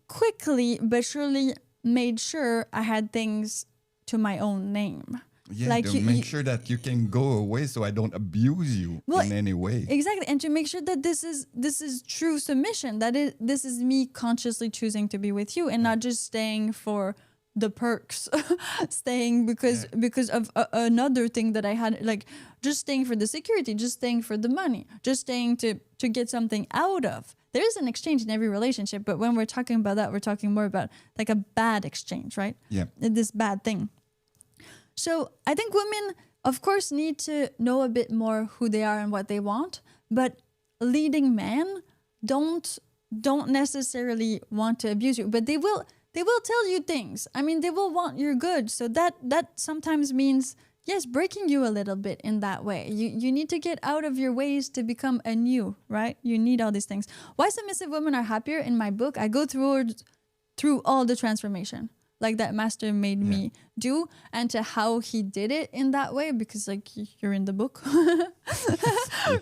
quickly but surely made sure I had things to my own name. Yeah, to make sure that you can go away so I don't abuse you in any way. Exactly. And to make sure that this is true submission, this is me consciously choosing to be with you and not just staying for the perks, staying because of another thing that I had, like just staying for the security, just staying for the money, just staying to get something out of. there is an exchange in every relationship, but when we're talking about that, we're talking more about like a bad exchange, right? Yeah. This bad thing. So I think women, of course, need to know a bit more who they are and what they want, but leading men don't necessarily want to abuse you, but they will tell you things. I mean, they will want your good. So that sometimes means, yes, breaking you a little bit in that way. You need to get out of your ways to become anew, right? You need all these things. Why submissive women are happier? In my book, I go through all the transformation like that master made me do, and to how he did it in that way, because like you're in the book,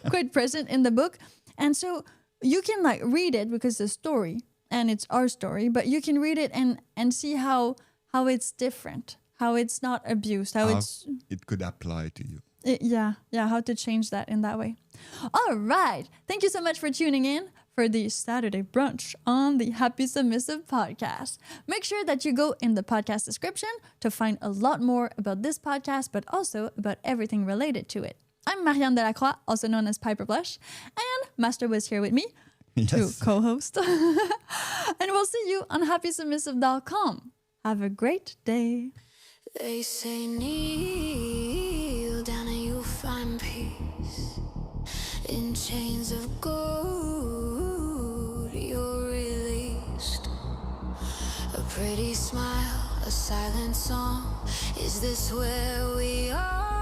quite present in the book. And so you can like read it because it's a story and it's our story, but you can read it and see how it's different, how it's not abused, how it could apply to you. How to change that in that way. All right. Thank you so much for tuning in for the Saturday Brunch on the Happy Submissive podcast. Make sure that you go in the podcast description to find a lot more about this podcast, but also about everything related to it. I'm Marian de la Croix, also known as Piper Blush, and Master was here with me to co-host. And we'll see you on happysubmissive.com. Have a great day. They say kneel down and you'll find peace in chains of gold. You're released. A pretty smile, a silent song. Is this where we are?